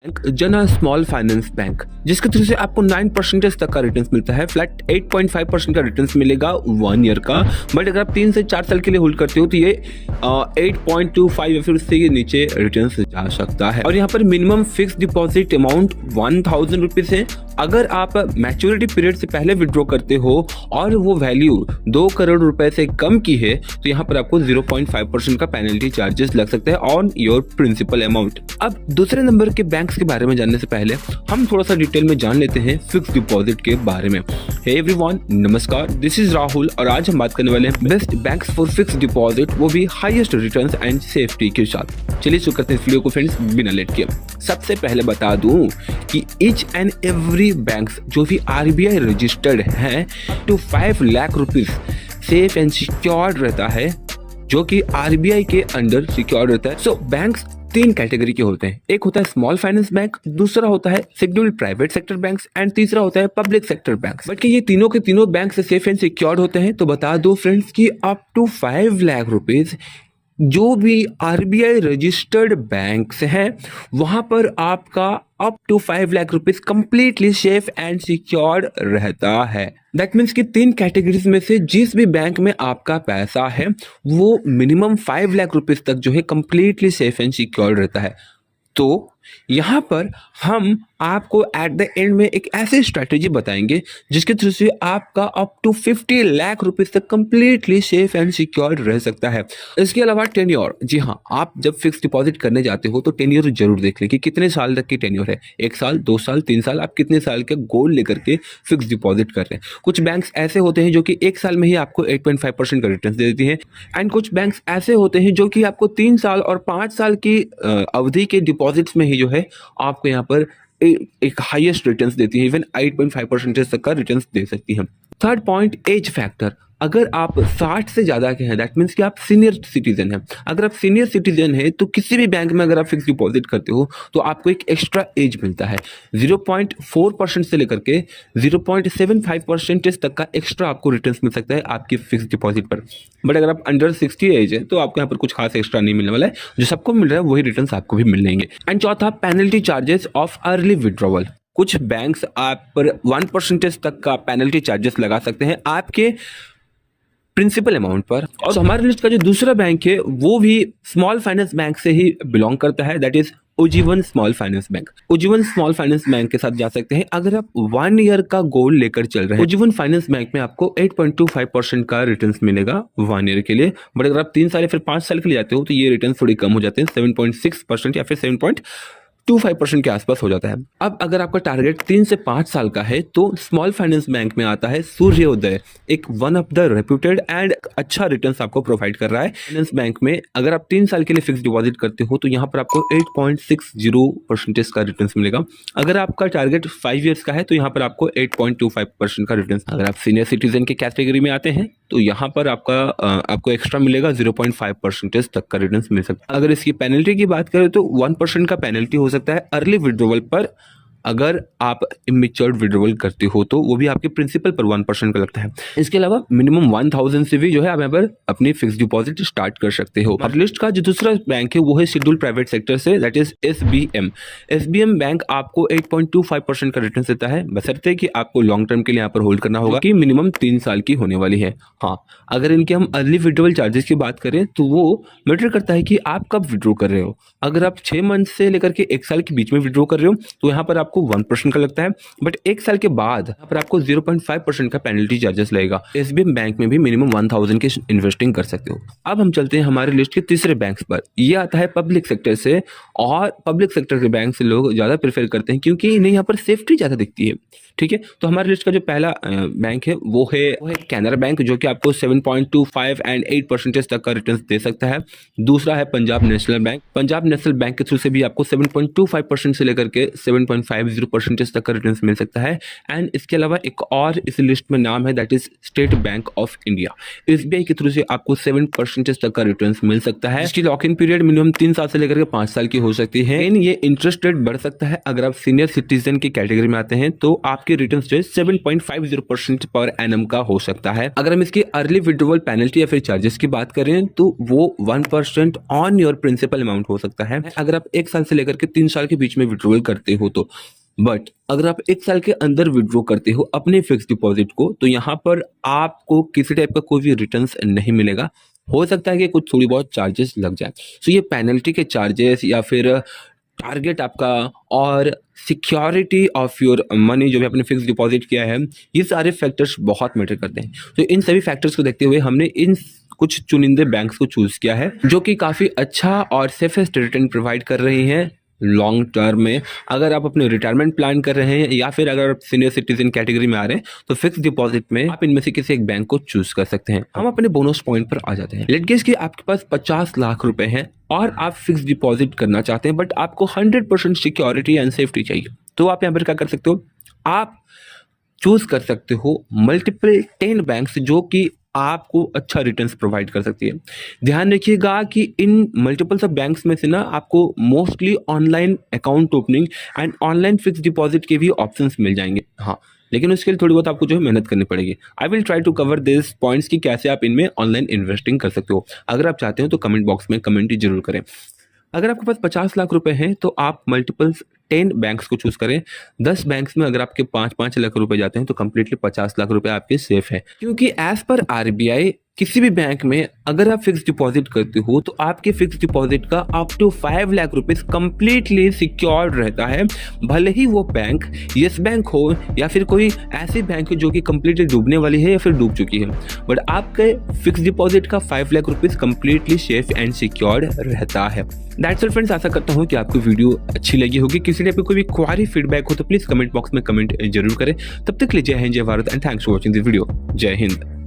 Bank जना small finance bank, जिसके through से आपको 9% तक का रिटर्न मिलता है। फ्लैट 8.5% का रिटर्न मिलेगा 1 ईयर का। बट अगर आप 3 से 4 साल के लिए होल्ड करते हो तो ये 8.25 या फिर उससे ये नीचे रिटर्न जा सकता है। और यहाँ पर minimum fix deposit amount 1000 rupees है। अगर आप मैच्योरिटी पीरियड से पहले विड्रॉ करते हो और वो वैल्यू 2 करोड़ रुपए से कम की है तो यहाँ पर आपको 0.5% का पेनल्टी चार्जेस लग सकता है ऑन योर प्रिंसिपल अमाउंट। अब दूसरे नंबर के बैंक्स के बारे में जानने से पहले हम थोड़ा सा डिटेल में जान लेते हैं फिक्स डिपॉजिट के बारे में। हे एवरीवन, नमस्कार, दिस इज राहुल और आज हम बात करने वाले हैं best banks for fix deposit, वो भी हाईएस्ट रिटर्न्स एंड सेफ्टी के साथ। चलिए शुरू करते हैं इस वीडियो को फ्रेंड्स बिना लेट किए। सबसे पहले बता दूं कि ईच एंड एवरी बैंक्स जो भी आरबीआई रजिस्टर्ड है तो 5 lakh rupees safe and secured रहता है, जो कि आरबीआई के अंडर सिक्योर्ड रहता है। सो बैंक्स 3 कैटेगरी के होते हैं। एक होता है स्मॉल फाइनेंस बैंक, दूसरा होता है scheduled private sector banks and तीसरा होता है पब्लिक सेक्टर बैंक्स। बट ये तीनों के तीनों बैंक से सेफ एंड सिक्योर्ड होते हैं। तो बता दो फ्रेंड्स कि अप टू 5 लाख रुपीज जो भी आरबीआई रजिस्टर्ड बैंक्स हैं वहां पर आपका up to 5 lakh rupees completely safe and secured रहता है। दैट मीन्स कि 3 कैटेगरीज में से जिस भी बैंक में आपका पैसा है वो मिनिमम 5 लाख रुपीज तक जो है कंप्लीटली सेफ एंड सिक्योर्ड रहता है। तो यहाँ पर हम आपको एट द एंड में एक ऐसी स्ट्रैटेजी बताएंगे जिसके थ्रू से आपका अप टू 50 लाख रुपीज तक कंप्लीटली सेफ एंड सिक्योर्ड रह सकता है। इसके अलावा टेन्योर, जी हाँ, आप जब फिक्स डिपॉजिट करने जाते हो तो टेन्योर जरूर देख लें कि कितने साल तक की टेन्योर है। 1 साल, 2 साल, 3 साल, आप कितने साल के गोल लेकर के फिक्स डिपॉजिट कर रहे हैं। कुछ बैंक्स ऐसे होते हैं जो कि 1 साल में ही आपको 8.5% का रिटर्न दे देती है एंड कुछ बैंक्स ऐसे होते हैं जो कि आपको 3 साल और 5 साल की अवधि के डिपॉजिट्स में ही जो है आपको यहाँ पर एक हाईएस्ट रिटर्न्स देती है, इवन 8.5% तक का रिटर्न्स दे सकती है। Third point, age factor. अगर आप 60 से ज्यादा के हैं दैट मीन्स कि आप सीनियर सिटीजन हैं। अगर आप सीनियर सिटीजन हैं तो किसी भी बैंक में अगर आप फिक्स डिपॉजिट करते हो तो आपको एक एक्स्ट्रा एज मिलता है। 0.4% से लेकर के 0.75% तक का एक्स्ट्रा आपको रिटर्न्स मिल सकता है आपकी फिक्स डिपॉजिट पर। बट अगर आप अंडर 60 एज है तो आपको यहाँ पर कुछ खास एक्स्ट्रा नहीं मिलने वाला है। जो सबको मिल रहा है वही रिटर्न्स आपको भी मिलेंगे। एंड चौथा, penalty charges of early withdrawal. कुछ बैंक्स आप पर 1% तक का पेनल्टी चार्जेस लगा सकते हैं आपके प्रिंसिपल अमाउंट पर। और तो हमारे लिस्ट का जो दूसरा बैंक है वो भी स्मॉल फाइनेंस बैंक से ही बिलोंग करता है, that is Ujjivan small finance bank. Ujjivan small finance bank के साथ जा सकते हैं अगर आप 1 ईयर का गोल लेकर चल रहे हैं। उज्जीवन फाइनेंस बैंक में आपको 8.25% का रिटर्न मिलेगा 1 ईयर के लिए। बट अगर आप 3 साल या फिर 5 साल के लिए जाते हो तो ये रिटर्न थोड़ी कम हो जाते हैं, 7.6% या फिर 7.25% के आसपास हो जाता है। अब अगर आपका टारगेट 3 से 5 साल का है तो स्मॉल फाइनेंस बैंक में आता है सूर्योदय, एक one of the reputed and अच्छा रिटर्न्स आपको प्रोवाइड कर रहा है। फाइनेंस बैंक में अगर आप 3 साल के लिए फिक्स डिपॉजिट करते हो तो यहाँ पर आपको 8.60% का रिटर्न्स मिलेगा। अगर आपका टारगेट 5 ईयर्स का है तो यहाँ पर आपको 8.25% का रिटर्न्स। अगर आप सीनियर सिटीजन के कैटेगरी में आते हैं तो यहाँ पर आपको एक्स्ट्रा मिलेगा, 0.5% तक का रिटर्न मिल सकता है। अगर इसकी पेनल्टी की बात करें तो 1% का पेनल्टी हो सकता है अर्ली विड्रॉवल पर। अगर आप इमेच्योर्ड विड्रॉवल करते हो तो वो भी आपके प्रिंसिपल पर 1% का लगता है। इसके अलावा मिनिमम 1000 से भी जो है आप यहाँ पर अपनी फिक्स डिपॉजिट स्टार्ट कर सकते हो। अब लिस्ट का जो दूसरा बैंक है वो है शेड्यूल्ड प्राइवेट सेक्टर से, that is SBM. SBM bank आपको 8.25% का रिटर्न देता है, बशर्ते कि आपको लॉन्ग टर्म के लिए यहाँ पर होल्ड करना होगा कि मिनिमम 3 साल की होने वाली है। हाँ, अगर इनके हम अर्ली विड्रॉवल चार्जेस की बात करें तो वो मैटर करता है कि आप कब विड्रॉ कर रहे हो। अगर आप 6 मंथ से लेकर के 1 साल के बीच में विड्रॉ कर रहे हो तो यहाँ पर आपको 1% का लगता है। बट 1 साल के बाद यहाँ पर आपको 0.5% का पेनल्टी चार्जेस लगेगा। एसबीएम बैंक में भी मिनिमम 1000 के इन्वेस्टिंग कर सकते हो। अब हम चलते हैं हमारे लिस्ट के तीसरे बैंक पर। ये आता है पब्लिक सेक्टर से और पब्लिक सेक्टर के बैंक से लोग ज्यादा प्रेफर करते हैं क्योंकि इन्हें यहाँ पर सेफ्टी ज्यादा दिखती है। ठीक है, तो हमारे लिस्ट का जो पहला बैंक है वो है कैनरा बैंक, जो कि आपको 7.25 एंड 8% तक का रिटर्न दे सकता है। दूसरा है Punjab national bank. Punjab national bank के थ्रू से भी आपको 7.25% से लेकर के 7.5 8.50% तक का रिटर्न मिल सकता है। एंड इसके अलावा एक और इस लिस्ट में नाम है, that is state bank of India. SBI के थ्रू से आपको 7% तक का रिटर्न मिल सकता है, जिसकी लॉक इन पीरियड मिनिमम 3 साल से लेकर के 5 साल की हो सकती है। लेकिन ये इंटरेस्ट रेट बढ़ सकता है अगर आप सीनियर सिटीजन की कैटेगरी में आते हैं, तो आपके रिटर्न जो है 7.50% पर एनम का हो सकता है। अगर हम इसकी अर्ली विड्रॉवल पेनल्टी या फिर चार्जेस की बात करें तो वो 1% ऑन योर प्रिंसिपल अमाउंट हो सकता है अगर आप 1 साल से लेकर के 3 साल के बीच में विड्रॉवल करते हो तो। बट अगर आप 1 साल के अंदर विड्रॉ करते हो अपने फिक्स डिपॉजिट को, तो यहाँ पर आपको किसी टाइप का कोई भी रिटर्न्स नहीं मिलेगा। हो सकता है कि कुछ थोड़ी बहुत चार्जेस लग जाए। सो ये पेनल्टी के चार्जेस या फिर टारगेट आपका और सिक्योरिटी ऑफ योर मनी जो भी आपने फिक्स डिपॉजिट किया है, ये सारे फैक्टर्स बहुत मैटर करते हैं। तो इन सभी फैक्टर्स को देखते हुए हमने इन कुछ चुनिंदे बैंक्स को चूज किया है जो कि काफ़ी अच्छा और सेफेस्ट रिटर्न प्रोवाइड कर रही हैं लॉन्ग टर्म में। अगर आप अपने रिटायरमेंट प्लान कर रहे हैं या फिर अगर आप सीनियर सिटीजन कैटेगरी में आ रहे हैं, तो फिक्स डिपॉजिट में आप इनमें से किसी एक बैंक को चूज कर सकते हैं। हम अपने बोनस पॉइंट पर आ जाते हैं। लेट गेस कि आपके पास 50 लाख रुपए हैं और आप फिक्स डिपॉजिट करना चाहते हैं, बट आपको 100% सिक्योरिटी एंड सेफ्टी चाहिए। तो आप यहाँ पर क्या कर सकते हो, आप चूज कर सकते हो मल्टीपल 10 बैंक्स जो कि आपको अच्छा रिटर्न्स प्रोवाइड कर सकती है। ध्यान रखिएगा कि इन मल्टीपल सब बैंक्स में से ना आपको mostly online account opening and online fix deposit के भी ऑप्शंस मिल जाएंगे। हाँ, लेकिन उसके लिए थोड़ी बहुत आपको जो है मेहनत करनी पड़ेगी। I will try to cover this points कि कैसे आप इनमें ऑनलाइन इन्वेस्टिंग कर सकते हो। अगर आप चाहते हो तो कमेंट बॉक्स में कमेंट जरूर करें। अगर आपके पास 50 लाख रुपए हैं तो आप मल्टीपल्स 10 बैंक्स को चूज करें। 10 बैंक्स में अगर आपके 5-5 लाख रुपए जाते हैं तो कंप्लीटली 50 लाख रुपए आपके सेफ है, क्योंकि एज पर RBI किसी भी बैंक में अगर आप फिक्स डिपॉजिट करते हो तो आपके फिक्स डिपॉजिट का up to 5 lakh rupees completely secured रहता है। भले ही वो बैंक येस बैंक हो या फिर कोई ऐसी बैंक हो जो कि कंप्लीटली डूबने वाली है या फिर डूब चुकी है, बट आपके फिक्स डिपॉजिट का 5 lakh rupees completely safe and secured रहता है। दैट्स ऑल फ्रेंड्स, आशा करता हूँ कि आपको वीडियो अच्छी लगी होगी। किसी ने कोई भी क्वारी फीडबैक हो तो प्लीज कमेंट बॉक्स में कमेंट जरूर करें। तब तक के लिए जय हिंद, जय Bharat and thanks for watching this video. जय हिंद।